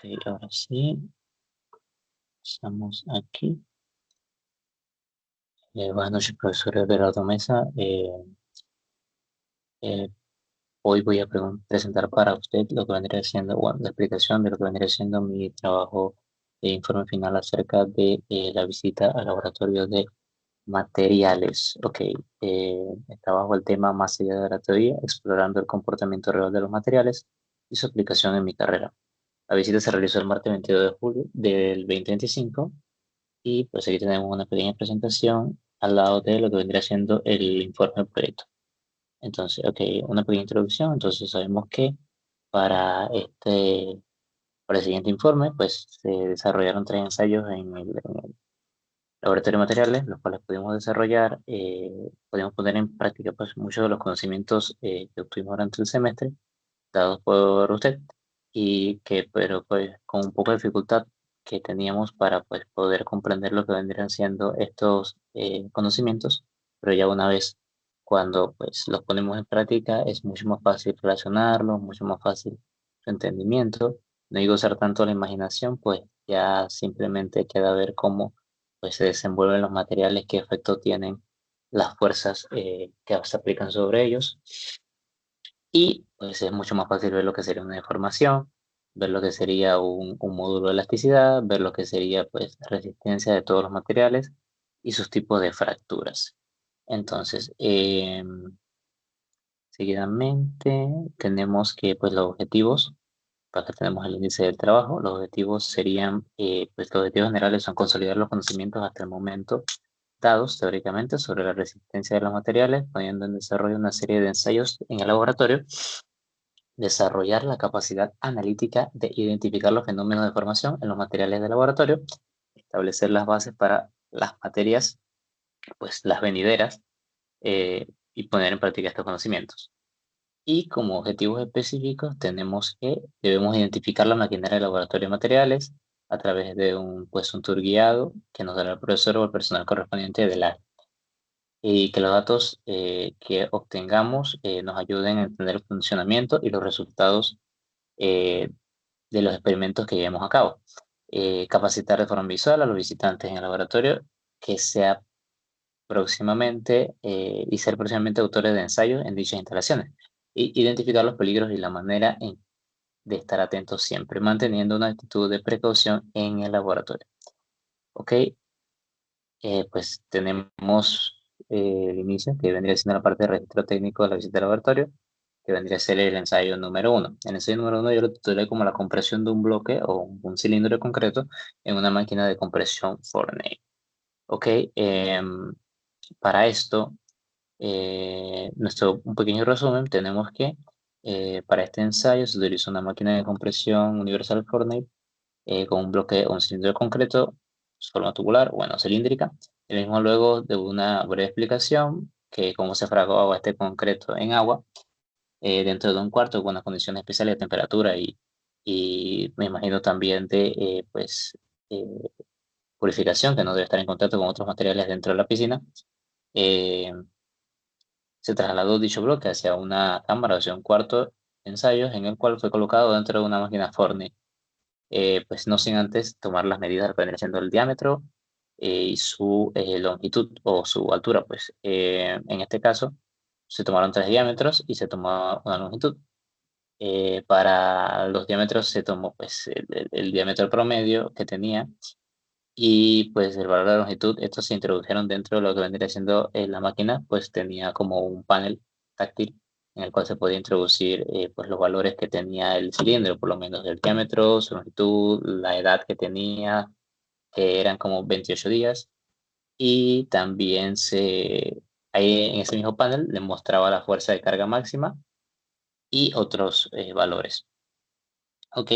Ok, ahora sí, estamos aquí. Buenas noches, profesor Everardo Mesa. Eh, Hoy voy a presentar para usted lo que vendría siendo, bueno, la explicación de lo que vendría siendo mi trabajo de informe final acerca de la visita al laboratorio de materiales. Ok, está bajo el tema más allá de la teoría, explorando el comportamiento real de los materiales y su aplicación en mi carrera. La visita se realizó el martes 22 de julio del 2025. Y pues aquí tenemos una pequeña presentación al lado de lo que vendría siendo el informe del proyecto. Entonces, ok, una pequeña introducción. Entonces sabemos que para para el siguiente informe, pues se desarrollaron tres ensayos en el laboratorio de materiales, los cuales pudimos desarrollar, pudimos poner en práctica pues muchos de los conocimientos que obtuvimos durante el semestre, dados por usted, y que, pero pues con un poco de dificultad que teníamos para pues poder comprender lo que vendrían siendo estos conocimientos, pero ya una vez cuando pues los ponemos en práctica es mucho más fácil relacionarlos, mucho más fácil su entendimiento, no hay que usar tanto la imaginación, pues ya simplemente queda ver cómo pues se desenvuelven los materiales, qué efecto tienen las fuerzas que se aplican sobre ellos y pues es mucho más fácil ver lo que sería una deformación, ver lo que sería un módulo de elasticidad, ver lo que sería pues resistencia de todos los materiales y sus tipos de fracturas. Entonces, seguidamente tenemos que pues los objetivos, para que tenemos el índice del trabajo, los objetivos serían, pues los objetivos generales son consolidar los conocimientos hasta el momento dados teóricamente sobre la resistencia de los materiales, poniendo en desarrollo una serie de ensayos en el laboratorio, desarrollar la capacidad analítica de identificar los fenómenos de formación en los materiales de laboratorio, establecer las bases para las materias, pues las venideras, y poner en práctica estos conocimientos. Y como objetivos específicos tenemos que debemos identificar la maquinaria del laboratorio de materiales a través de pues un tour guiado que nos dará el profesor o el personal correspondiente del área y que los datos que obtengamos nos ayuden a entender el funcionamiento y los resultados eh, de los experimentos que llevemos a cabo. Capacitar de forma visual a los visitantes en el laboratorio que sea próximamente y ser próximamente autores de ensayos en dichas instalaciones. Y identificar los peligros y la manera de estar atentos siempre, manteniendo una actitud de precaución en el laboratorio. Ok, pues tenemos el inicio, que vendría siendo la parte de registro técnico de la visita al laboratorio, que vendría a ser el ensayo número uno. El ensayo número uno yo lo titulé como la compresión de un bloque o un cilindro de concreto en una máquina de compresión Forney. Ok, para esto, un pequeño resumen, tenemos que para este ensayo se utiliza una máquina de compresión universal Forney con un bloque o un cilindro de concreto, forma tubular, bueno, cilíndrica. El mismo luego de una breve explicación que cómo se fragaba este concreto en agua dentro de un cuarto con unas condiciones especiales de temperatura y me imagino también de pues eh, purificación, que no debe estar en contacto con otros materiales dentro de la piscina. eh, Se trasladó dicho bloque hacia una cámara, hacia un cuarto de ensayos, en el cual fue colocado dentro de una máquina Forney, pues no sin antes tomar las medidas que vendría siendo el diámetro y su longitud o su altura, pues en este caso se tomaron tres diámetros y se tomó una longitud. Para los diámetros se tomó pues el diámetro promedio que tenía y pues el valor de la longitud, estos se introdujeron dentro de lo que vendría siendo la máquina, pues tenía como un panel táctil en el cual se podía introducir pues los valores que tenía el cilindro, por lo menos el diámetro, su longitud, la edad que tenía, que eran como 28 días, y también ahí en ese mismo panel le mostraba la fuerza de carga máxima y otros valores. Ok,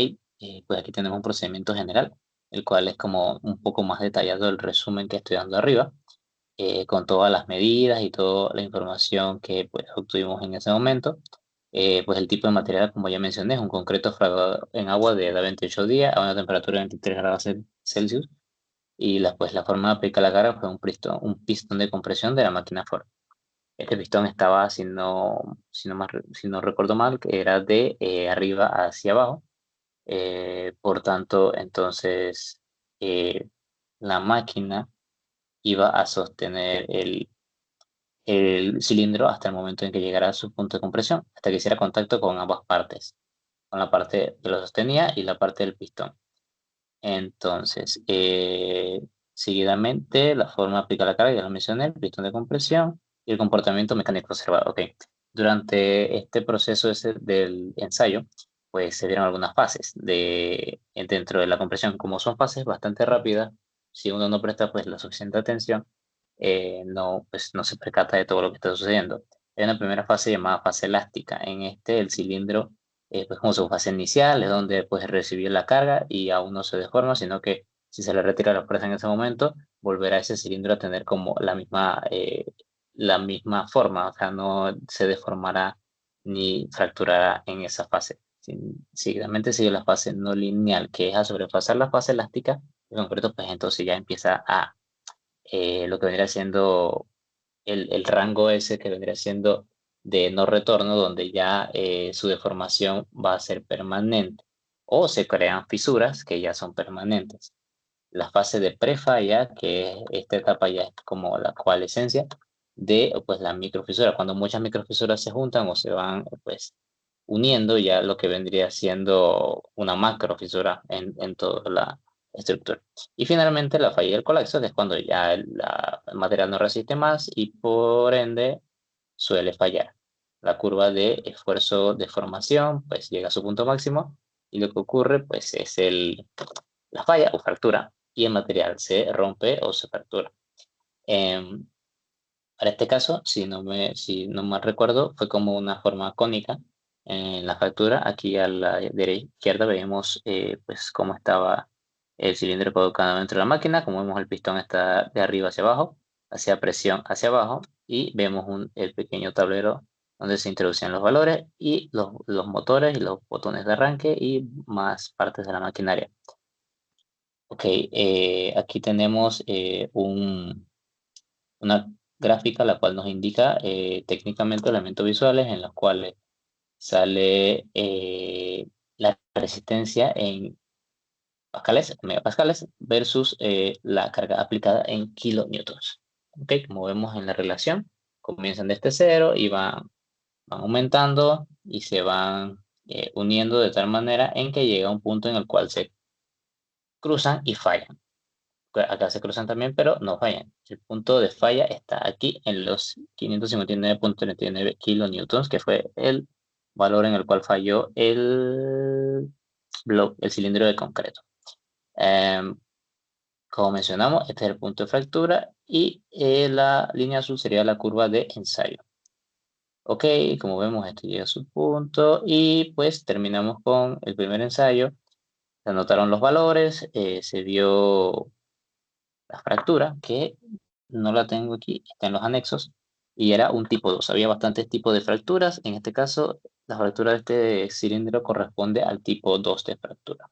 pues aquí tenemos un procedimiento general, el cual es como un poco más detallado el resumen que estoy dando arriba, con todas las medidas y toda la información que pues obtuvimos en ese momento. Pues el tipo de material, como ya mencioné, es un concreto fragado en agua de edad 28 días a una temperatura de 23 grados Celsius y pues la forma de aplicar la carga fue un pistón de compresión de la máquina Ford. Este pistón estaba, si no recuerdo mal, que era de arriba hacia abajo Por tanto, entonces la máquina iba a sostener el cilindro hasta el momento en que llegara a su punto de compresión, hasta que hiciera contacto con ambas partes, con la parte que lo sostenía y la parte del pistón. Entonces, seguidamente, la forma de aplicar la carga, ya lo mencioné, el pistón de compresión y el comportamiento mecánico observado. Ok, durante este proceso del ensayo, pues se dieron algunas fases dentro de la compresión. Como son fases bastante rápidas, si uno no presta pues la suficiente atención, pues, no se percata de todo lo que está sucediendo. Hay una primera fase llamada fase elástica. En este, el cilindro pues como su fase inicial, es donde pues recibió la carga y aún no se deforma, sino que si se le retira la fuerza en ese momento, volverá ese cilindro a tener como la misma forma, o sea, no se deformará ni fracturará en esa fase. Seguidamente sigue la fase no lineal, que es a sobrepasar la fase elástica, en concreto, pues entonces ya empieza a lo que vendría siendo el rango ese que vendría siendo de no retorno, donde ya su deformación va a ser permanente o se crean fisuras que ya son permanentes. La fase de prefalla, que es esta etapa ya es como la coalescencia de pues la microfisura. Cuando muchas microfisuras se juntan o se van pues uniendo, ya lo que vendría siendo una macrofisura en toda la estructura. Y finalmente la falla del colapso, que es cuando ya el material no resiste más y por ende suele fallar. La curva de esfuerzo de formación pues llega a su punto máximo y lo que ocurre pues es la falla o fractura y el material se rompe o se fractura. Em, para este caso, si no mal recuerdo, fue como una forma cónica en la fractura. Aquí a la izquierda vemos pues cómo estaba el cilindro colocado dentro de la máquina. Como vemos, el pistón está de arriba hacia abajo, hacia presión hacia abajo, y vemos el pequeño tablero donde se introducen los valores y los motores y los botones de arranque y más partes de la maquinaria. Ok, aquí tenemos una gráfica la cual nos indica técnicamente elementos visuales en los cuales sale la resistencia en pascales, megapascales versus la carga aplicada en kilonewtons. Ok, como vemos en la relación, comienzan desde cero y van aumentando y se van uniendo de tal manera en que llega un punto en el cual se cruzan y fallan. Acá se cruzan también, pero no fallan. El punto de falla está aquí en los 559,39 kilonewtons, que fue el valor en el cual falló el cilindro de concreto. Em, Como mencionamos, este es el punto de fractura y la línea azul sería la curva de ensayo. Ok, como vemos, esto llega a su punto y pues terminamos con el primer ensayo. Se anotaron los valores, se vio la fractura, que no la tengo aquí, está en los anexos, y era un tipo 2. Había bastantes tipos de fracturas. En este caso, la fractura de este cilindro corresponde al tipo 2 de fractura.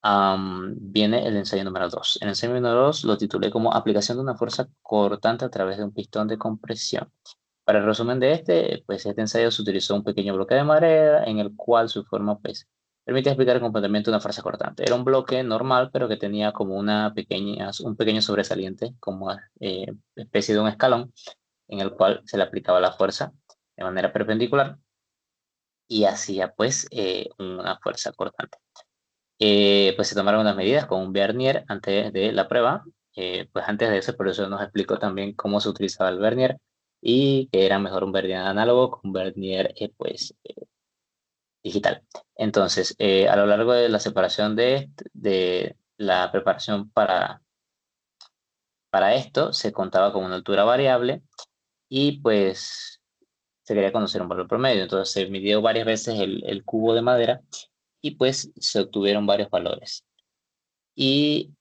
Viene el ensayo número 2. El ensayo número 2 lo titulé como aplicación de una fuerza cortante a través de un pistón de compresión. Para el resumen de pues este ensayo se utilizó un pequeño bloque de madera en el cual su forma pues permite explicar el comportamiento de una fuerza cortante. Era un bloque normal, pero que tenía como un pequeño sobresaliente, como especie de un escalón, en el cual se le aplicaba la fuerza de manera perpendicular y hacía pues una fuerza cortante. Pues se tomaron unas medidas con un vernier antes de la prueba. Pues antes de eso, por eso nos explicó también cómo se utilizaba el vernier y que era mejor un vernier análogo que un vernier digital. Entonces, a lo largo de la separación de la preparación para esto, se contaba con una altura variable y pues se quería conocer un valor promedio. Entonces se midió varias veces el cubo de madera y pues se obtuvieron varios valores. Y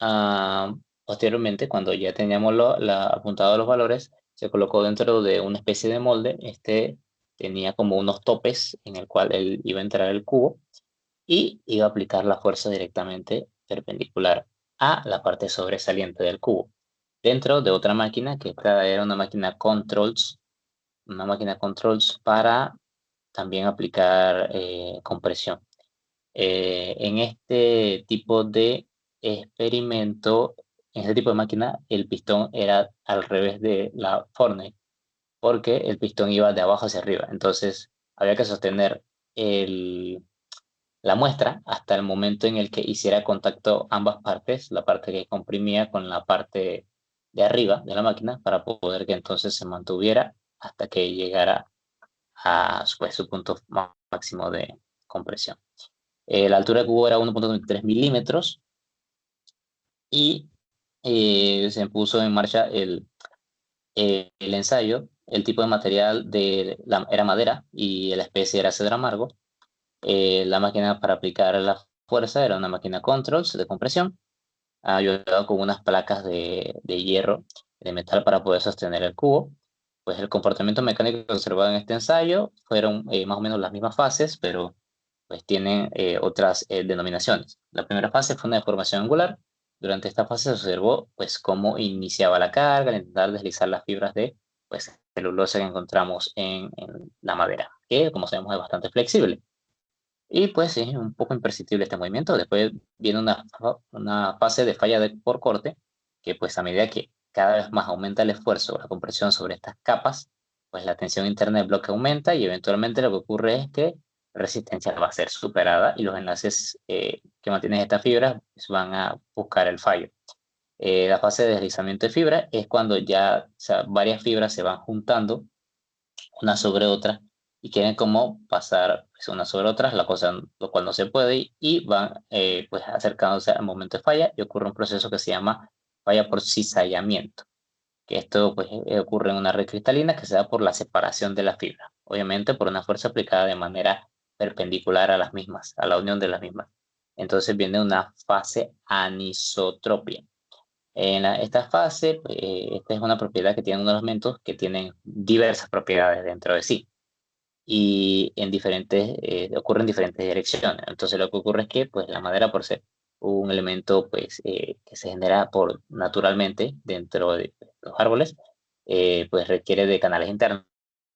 Ah, posteriormente, cuando ya teníamos apuntado los valores, se colocó dentro de una especie de molde. Este tenía como unos topes en el cual él iba a entrar el cubo y iba a aplicar la fuerza directamente perpendicular a la parte sobresaliente del cubo. Dentro de otra máquina, que esta era una máquina controls para también aplicar compresión. En este tipo de experimento, en este tipo de máquina, el pistón era al revés de la Fortnite, porque el pistón iba de abajo hacia arriba. Entonces, había que sostener la muestra hasta el momento en el que hiciera contacto ambas partes, la parte que comprimía con la parte de arriba de la máquina, para poder que entonces se mantuviera hasta que llegara a pues, su punto máximo de compresión. La altura del cubo era 1,93 milímetros y se puso en marcha el ensayo. El tipo de material era madera y la especie era cedro amargo. La máquina para aplicar la fuerza era una máquina Controls de compresión, ayudado con unas placas de hierro, de metal para poder sostener el cubo. Pues el comportamiento mecánico observado en este ensayo fueron más o menos las mismas fases, pero pues tienen otras denominaciones. La primera fase fue una deformación angular. Durante esta fase se observó pues cómo iniciaba la carga al intentar deslizar las fibras de pues celulosa que encontramos en la madera, que como sabemos es bastante flexible. Y pues sí, un poco imperceptible este movimiento. Después viene una fase de falla por corte, que pues a medida que cada vez más aumenta el esfuerzo o la compresión sobre estas capas, pues la tensión interna del bloque aumenta y eventualmente lo que ocurre es que la resistencia va a ser superada y los enlaces que mantienen estas fibras pues, van a buscar el fallo. La fase de deslizamiento de fibra es cuando ya o sea, varias fibras se van juntando una sobre otra y quieren como pasar pues, una sobre otras, la cosa, lo cual no se puede y van pues acercándose al momento de falla y ocurre un proceso que se llama falla por cizallamiento, que esto pues ocurre en una red cristalina que se da por la separación de la fibra, obviamente por una fuerza aplicada de manera perpendicular a las mismas, a la unión de las mismas. Entonces viene una fase anisotropia. Esta fase, esta es una propiedad que tienen unos elementos que tienen diversas propiedades dentro de sí y ocurre en diferentes direcciones. Entonces lo que ocurre es que pues, la madera, por ser un elemento pues, que se genera naturalmente dentro de los árboles, pues requiere de canales internos,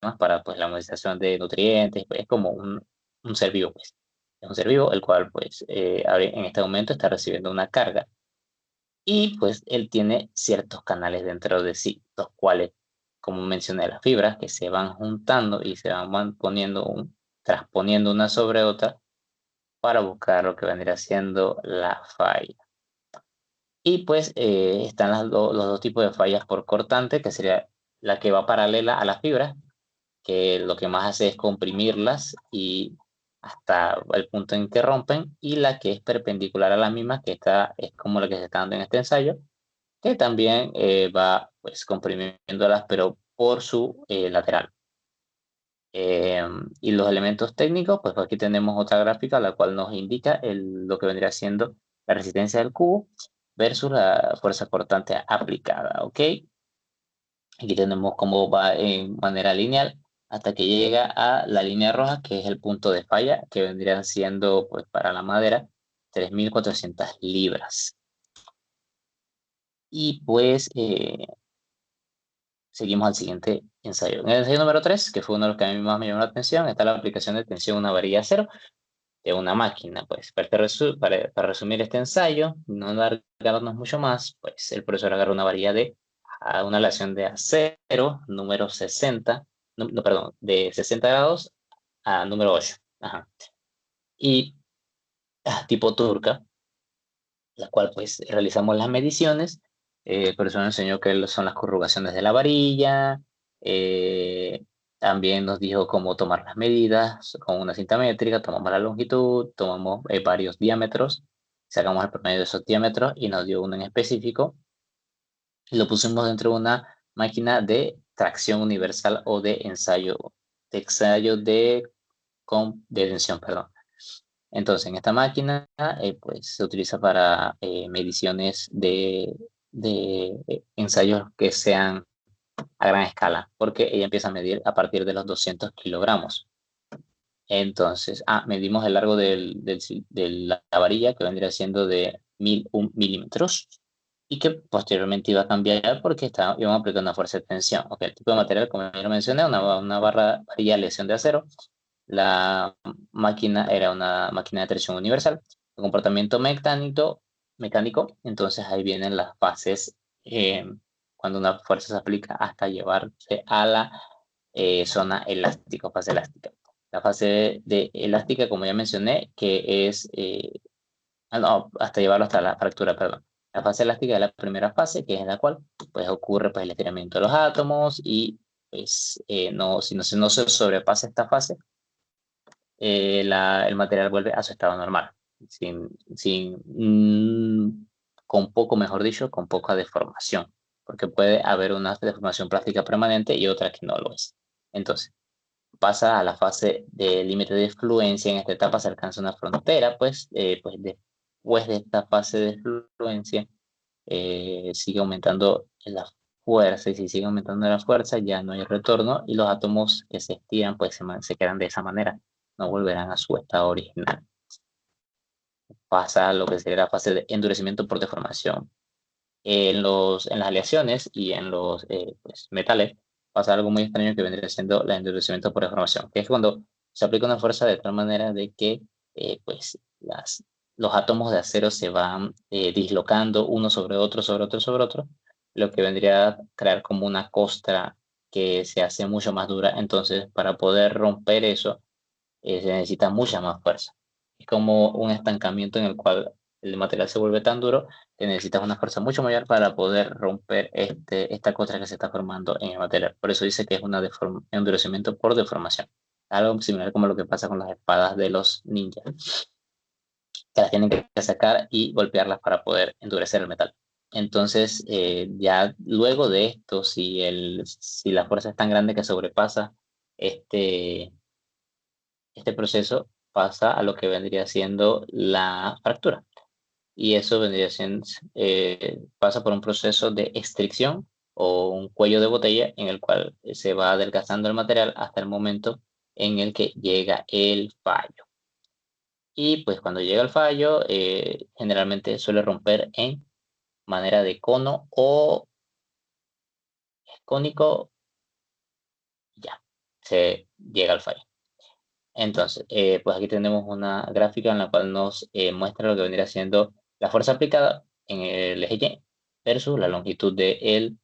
¿no? Para pues, la movilización de nutrientes, pues, es como un ser vivo. Pues. Es un ser vivo el cual pues, en este momento está recibiendo una carga y pues él tiene ciertos canales dentro de sí, los cuales, como mencioné, las fibras que se van juntando y van poniendo transponiendo una sobre otra para buscar lo que vendría siendo la falla. Y pues están los dos tipos de fallas por cortante, que sería la que va paralela a las fibras, que lo que más hace es comprimirlas y hasta el punto en que rompen, y la que es perpendicular a la misma, que esta es como la que se está dando en este ensayo, que también va pues comprimiéndolas, pero por su lateral. Y los elementos técnicos, pues aquí tenemos otra gráfica, la cual nos indica lo que vendría siendo la resistencia del cubo versus la fuerza cortante aplicada, ¿ok? Aquí tenemos cómo va en manera lineal hasta que llega a la línea roja, que es el punto de falla, que vendrían siendo, pues para la madera, 3.400 libras. Y pues seguimos al siguiente ensayo. En el ensayo número 3, que fue uno de los que a mí más me llamó la atención, está la aplicación de tensión a una varilla cero de una máquina. Pues para resumir este ensayo, no alargarnos mucho más, pues el profesor agarra una varilla a una aleación de acero, número 60, no, perdón, de 60 grados a número 8. Ajá. Y tipo turca, la cual pues realizamos las mediciones. Por eso nos enseñó que son las corrugaciones de la varilla. También nos dijo cómo tomar las medidas con una cinta métrica. Tomamos la longitud, tomamos varios diámetros, sacamos el promedio de esos diámetros y nos dio uno en específico. Y lo pusimos dentro de una máquina de tracción universal o de tensión, perdón. Entonces, en esta máquina, pues se utiliza para mediciones de ensayos que sean a gran escala, porque ella empieza a medir a partir de los 200 kilogramos. Entonces, medimos el largo de la varilla, que vendría siendo de 1.001 milímetros, y que posteriormente iba a cambiar porque íbamos a aplicar una fuerza de tensión. Okay, el tipo de material, como ya lo mencioné, una varilla lesión de acero, la máquina era una máquina de tracción universal. El comportamiento mecánico, entonces ahí vienen las fases cuando una fuerza se aplica hasta llevarse a la zona elástica, fase elástica. La fase de elástica, como ya mencioné, que es, no, hasta llevarlo hasta la fractura, perdón. La fase elástica es la primera fase, que es en la cual pues, ocurre pues, el estiramiento de los átomos y pues, no, si no se sobrepasa esta fase, el material vuelve a su estado normal, sin, sin, con poco, mejor dicho, con poca deformación, porque puede haber una deformación plástica permanente y otra que no lo es. Entonces, pasa a la fase de límite de fluencia. En esta etapa se alcanza una frontera, pues después de esta fase de fluencia sigue aumentando la fuerza, y si sigue aumentando la fuerza ya no hay retorno y los átomos que se estiran pues se quedan de esa manera, no volverán a su estado original. Pasa a lo que sería la fase de endurecimiento por deformación. En las aleaciones y en los pues, metales pasa algo muy extraño que vendría siendo el endurecimiento por deformación, que es cuando se aplica una fuerza de tal manera de que pues los átomos de acero se van dislocando uno sobre otro, sobre otro, sobre otro, lo que vendría a crear como una costra que se hace mucho más dura. Entonces, para poder romper eso, se necesita mucha más fuerza. Es como un estancamiento en el cual el material se vuelve tan duro que necesitas una fuerza mucho mayor para poder romper esta costra que se está formando en el material. Por eso dice que es un endurecimiento por deformación. Algo similar como lo que pasa con las espadas de los ninjas, que las tienen que sacar y golpearlas para poder endurecer el metal. Entonces, ya luego de esto, si la fuerza es tan grande que sobrepasa este, este proceso, pasa a lo que vendría siendo la fractura. Y eso vendría siendo, pasa por un proceso de extricción o un cuello de botella en el cual se va adelgazando el material hasta el momento en el que llega el fallo. Y pues cuando llega el fallo, generalmente suele romper en manera de cono o cónico, ya, se llega al fallo. Entonces, pues aquí tenemos una gráfica en la cual nos muestra lo que vendría siendo la fuerza aplicada en el eje Y versus la longitud de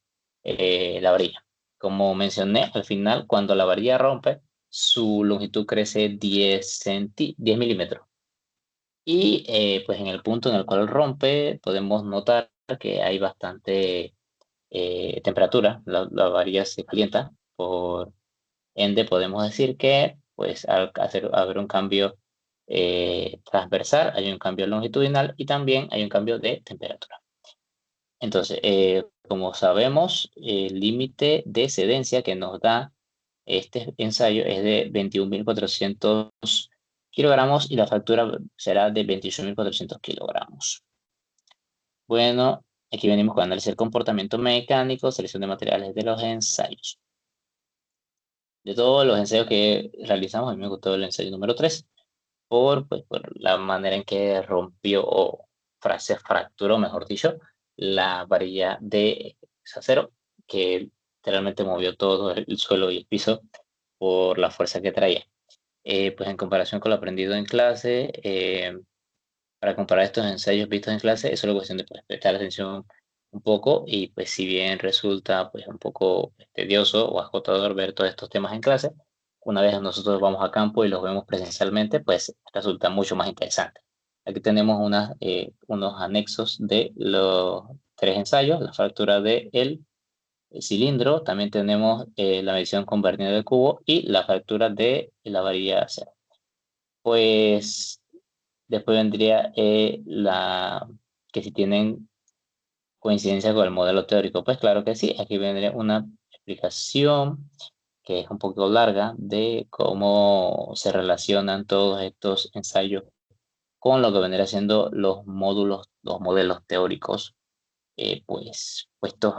la varilla. Como mencioné, al final, cuando la varilla rompe, su longitud crece 10 milímetros. Y pues en el punto en el cual rompe, podemos notar que hay bastante temperatura. La varilla se calienta, por ende podemos decir que pues al haber un cambio transversal, hay un cambio longitudinal y también hay un cambio de temperatura. Entonces, como sabemos, el límite de cedencia que nos da este ensayo es de 21.400 kilogramos y la fractura será de 28.400 kilogramos. Bueno, aquí venimos con análisis del comportamiento mecánico, selección de materiales de los ensayos. De todos los ensayos que realizamos, a mí me gustó el ensayo número 3 por la manera en que rompió o se fracturó, mejor dicho, la varilla de acero, que literalmente movió todo el suelo y el piso por la fuerza que traía. Pues en comparación con lo aprendido en clase, para comparar estos ensayos vistos en clase, es solo cuestión de pues, prestar atención un poco y pues si bien resulta pues un poco tedioso o agotador ver todos estos temas en clase, una vez nosotros vamos a campo y los vemos presencialmente, pues resulta mucho más interesante. Aquí tenemos unos anexos de los tres ensayos, la fractura del cilindro, también tenemos la medición con vernier del cubo y la fractura de la varilla de acero. Pues después vendría que si tienen coincidencia con el modelo teórico. Pues claro que sí, aquí vendría una explicación que es un poco larga de cómo se relacionan todos estos ensayos con lo que vendría siendo los módulos, los modelos teóricos, pues puestos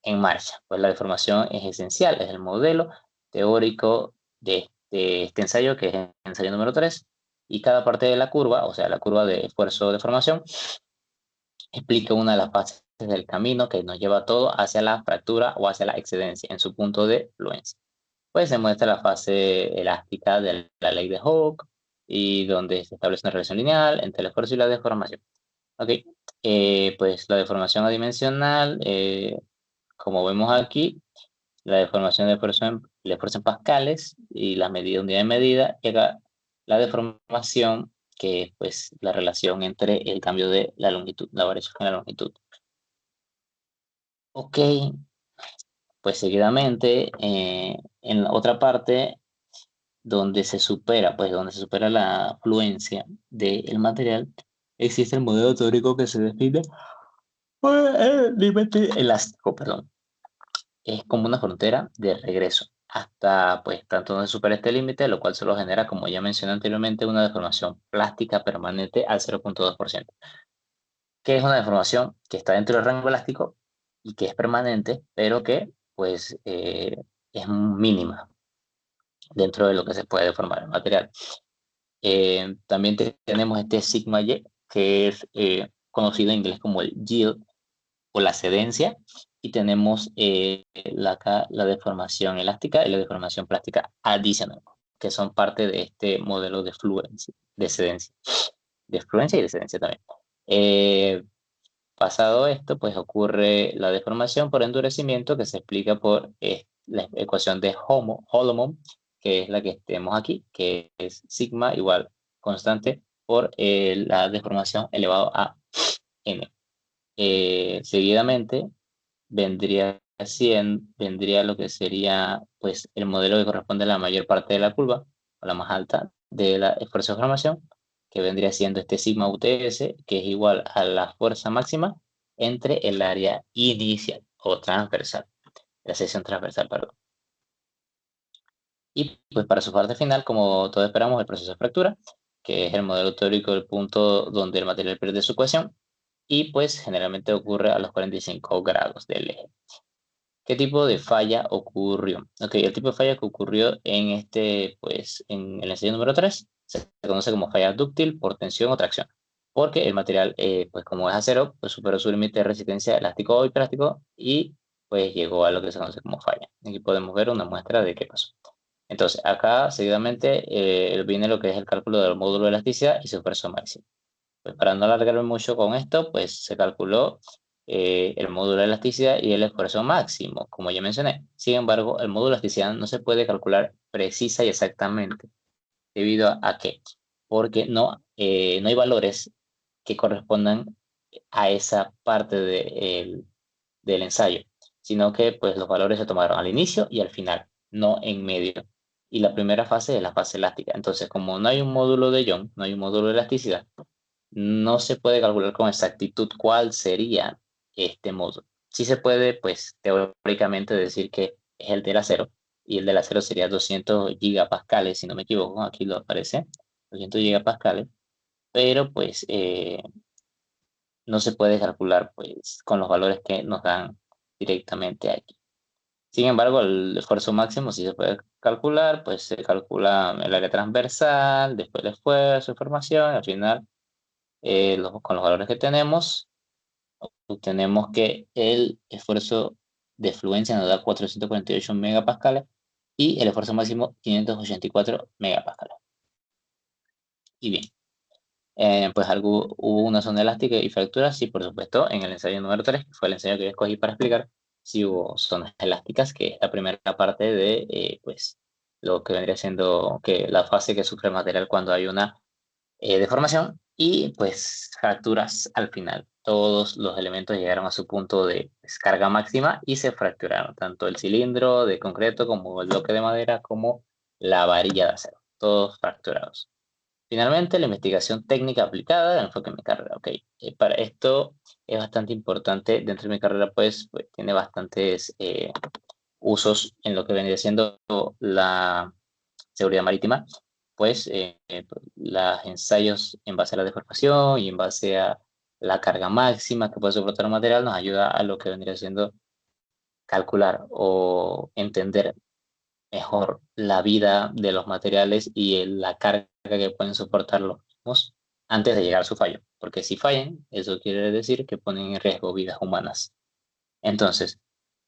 en marcha. Pues la deformación es esencial, es el modelo teórico de este ensayo, que es el ensayo número 3, y cada parte de la curva, o sea, la curva de esfuerzo de deformación, explica una de las fases del camino que nos lleva todo hacia la fractura o hacia la excedencia en su punto de fluencia. pues se muestra la fase elástica de la ley de Hooke y donde se establece una relación lineal entre el esfuerzo y la deformación. Ok, pues la deformación adimensional, como vemos aquí, la deformación de el esfuerzo en pascales y la medida unidad de medida, llega la deformación, que es pues la relación entre el cambio de la longitud, la variación en la longitud. Ok, pues seguidamente, en la otra parte, donde se supera la fluencia del material, existe el modelo teórico que se define por el límite elástico, perdón. Es como una frontera de regreso hasta, pues, tanto donde supera este límite, lo cual solo genera, como ya mencioné anteriormente, una deformación plástica permanente al 0,2%, que es una deformación que está dentro del rango elástico y que es permanente, pero que, pues, es mínima dentro de lo que se puede deformar el material. También tenemos este sigma y, que es conocido en inglés como el yield o la cedencia, y tenemos la deformación elástica y la deformación plástica adicional, que son parte de este modelo de fluencia, de cedencia, de fluencia y de cedencia también. Eh, Pasado esto, pues ocurre la deformación por endurecimiento, que se explica por la ecuación de Holomon, que es la que tenemos aquí, que es sigma igual constante por la deformación elevado a n. Seguidamente vendría lo que sería pues el modelo que corresponde a la mayor parte de la curva, o la más alta de la esfuerzo de formación, que vendría siendo este sigma UTS, que es igual a la fuerza máxima entre el área inicial o transversal, la sección transversal, perdón. Y pues para su parte final, como todos esperamos, el proceso de fractura, que es el modelo teórico del punto donde el material pierde su cohesión, y pues generalmente ocurre a los 45 grados del eje. ¿Qué tipo de falla ocurrió? Ok, el tipo de falla que ocurrió en pues, en el ensayo número 3 se conoce como falla dúctil por tensión o tracción, porque el material, pues como es acero, pues superó su límite de resistencia elástico o hiperástico y pues llegó a lo que se conoce como falla. Aquí podemos ver una muestra de qué pasó. Entonces, acá seguidamente viene lo que es el cálculo del módulo de elasticidad y su esfuerzo máximo. Pues para no alargarme mucho con esto, pues se calculó el módulo de elasticidad y el esfuerzo máximo, como ya mencioné. Sin embargo, el módulo de elasticidad no se puede calcular precisa y exactamente. ¿Debido a qué? Porque no hay valores que correspondan a esa parte del ensayo, sino que pues los valores se tomaron al inicio y al final, no en medio. Y la primera fase es la fase elástica. Entonces, como no hay un módulo de Young, no hay un módulo de elasticidad, no se puede calcular con exactitud cuál sería este módulo. Sí se puede, pues, teóricamente decir que es el del acero, y el del acero sería 200 gigapascales, si no me equivoco, aquí lo aparece, 200 gigapascales, pero pues no se puede calcular pues con los valores que nos dan directamente aquí. Sin embargo, el esfuerzo máximo sí se puede calcular, pues se calcula el área transversal, después el esfuerzo, información, al final con los valores que tenemos, obtenemos que el esfuerzo de fluencia nos da 448 megapascales y el esfuerzo máximo 584 megapascales. Y bien, pues hubo una zona elástica y fractura, sí, por supuesto, en el ensayo número 3, que fue el ensayo que yo escogí para explicar, sí hubo zonas elásticas, que es la primera parte de, pues, lo que vendría siendo que la fase que sufre el material cuando hay una deformación y pues fracturas al final. Todos los elementos llegaron a su punto de descarga máxima y se fracturaron, tanto el cilindro de concreto como el bloque de madera como la varilla de acero, todos fracturados. Finalmente, la investigación técnica aplicada, el enfoque en mi carrera. Ok, para esto es bastante importante dentro de mi carrera, pues tiene bastantes usos en lo que vendría siendo la seguridad marítima, pues los ensayos en base a la deformación y en base a la carga máxima que puede soportar un material nos ayuda a lo que vendría siendo calcular o entender mejor la vida de los materiales y la carga que pueden soportar los mismos antes de llegar a su fallo. Porque si fallan, eso quiere decir que ponen en riesgo vidas humanas. Entonces,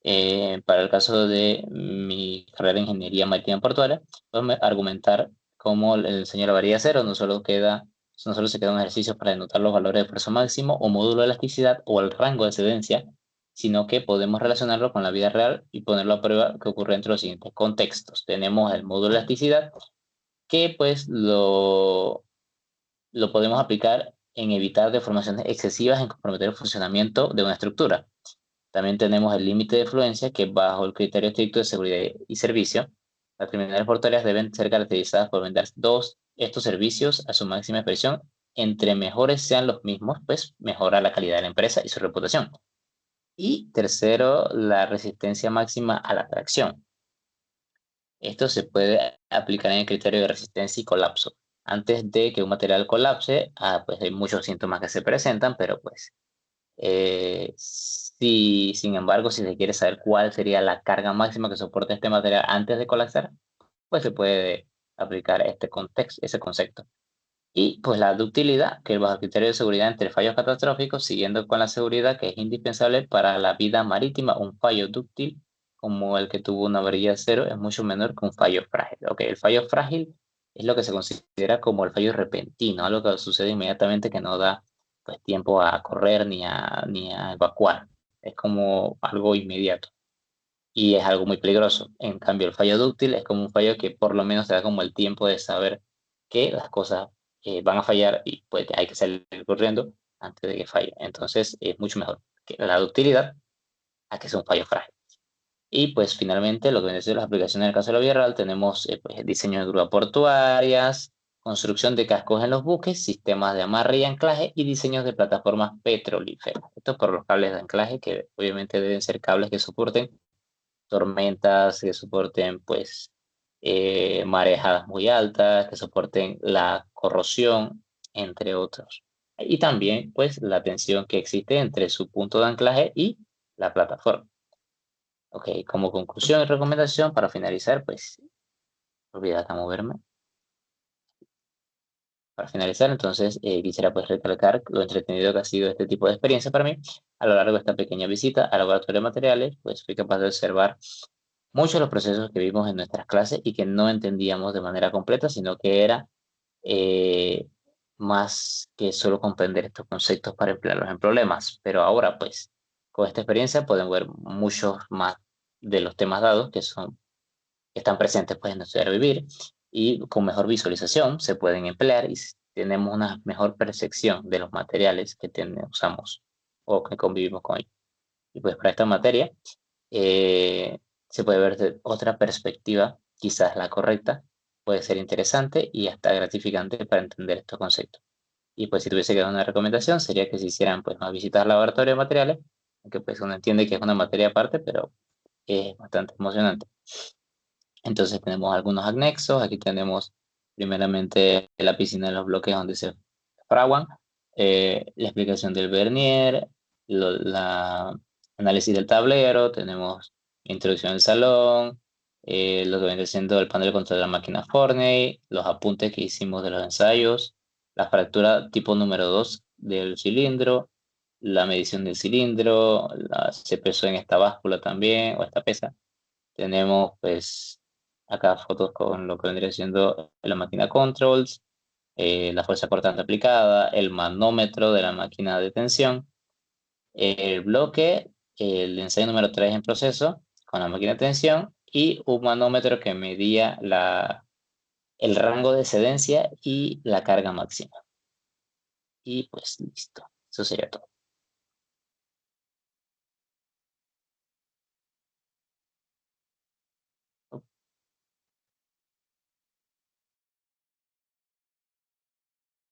Para el caso de mi carrera de ingeniería marítima portuaria, pues argumentar cómo el diseño de la varilla cero no solo se queda un ejercicio para denotar los valores de precio máximo o módulo de elasticidad o el rango de excedencia, sino que podemos relacionarlo con la vida real y ponerlo a prueba que ocurre entre los siguientes contextos. Tenemos el módulo de elasticidad, que pues lo podemos aplicar en evitar deformaciones excesivas en comprometer el funcionamiento de una estructura. También tenemos el límite de fluencia, que bajo el criterio estricto de seguridad y servicio, las terminales portuarias deben ser caracterizadas por vender estos servicios a su máxima expresión. Entre mejores sean los mismos, pues mejora la calidad de la empresa y su reputación. Y tercero, la resistencia máxima a la tracción. Esto se puede aplicar en el criterio de resistencia y colapso. Antes de que un material colapse, pues hay muchos síntomas que se presentan, pero pues sin embargo, si se quiere saber cuál sería la carga máxima que soporta este material antes de colapsar, pues se puede aplicar este contexto, ese concepto. Y pues la ductilidad, que bajo el criterio de seguridad entre fallos catastróficos, siguiendo con la seguridad que es indispensable para la vida marítima, un fallo dúctil como el que tuvo una varilla de acero es mucho menor que un fallo frágil. Ok, el fallo frágil es lo que se considera como el fallo repentino, algo que sucede inmediatamente que no da pues tiempo a correr ni a evacuar. Es como algo inmediato y es algo muy peligroso. En cambio, el fallo dúctil es como un fallo que por lo menos te da como el tiempo de saber que las cosas van a fallar y pues hay que salir corriendo antes de que falle. Entonces, es mucho mejor que la ductilidad a que sea un fallo frágil. Y pues finalmente, lo que viene a ser las aplicaciones del caso de la vía real, tenemos pues, el diseño de grúas portuarias, construcción de cascos en los buques, sistemas de amarre y anclaje y diseños de plataformas petrolíferas. Esto por los cables de anclaje, que obviamente deben ser cables que soporten tormentas, que soporten pues marejadas muy altas, que soporten la corrosión, entre otros. Y también pues la tensión que existe entre su punto de anclaje y la plataforma. Ok, como conclusión y recomendación para finalizar, pues olvídate moverme. Para finalizar, entonces quisiera pues recalcar lo entretenido que ha sido este tipo de experiencia para mí. A lo largo de esta pequeña visita al laboratorio de materiales, pues fui capaz de observar muchos de los procesos que vimos en nuestras clases y que no entendíamos de manera completa, sino que era eh, más que solo comprender estos conceptos para emplearlos en problemas. Pero ahora, pues, con esta experiencia podemos ver muchos más de los temas dados que están presentes pues, en nuestro diario vivir y con mejor visualización se pueden emplear y tenemos una mejor percepción de los materiales que usamos o que convivimos con ellos. Y pues para esta materia eh, se puede ver de otra perspectiva, quizás la correcta, puede ser interesante y hasta gratificante para entender estos conceptos. Y pues si tuviese que dar una recomendación sería que se hicieran pues más visitas al laboratorio de materiales, aunque pues uno entiende que es una materia aparte, pero es bastante emocionante. Entonces tenemos algunos anexos, aquí tenemos primeramente la piscina de los bloques donde se fraguan, la explicación del vernier, la análisis del tablero, tenemos introducción al salón, lo que viene siendo el panel de control de la máquina Forney, los apuntes que hicimos de los ensayos, la fractura tipo número 2 del cilindro, la medición del cilindro, se pesó en esta báscula también, o esta pesa. Tenemos pues acá fotos con lo que vendría siendo la máquina controls, la fuerza cortante aplicada, el manómetro de la máquina de tensión, el bloque, el ensayo número 3 en proceso con la máquina de tensión y un manómetro que medía el rango de excedencia y la carga máxima. Y pues listo, eso sería todo.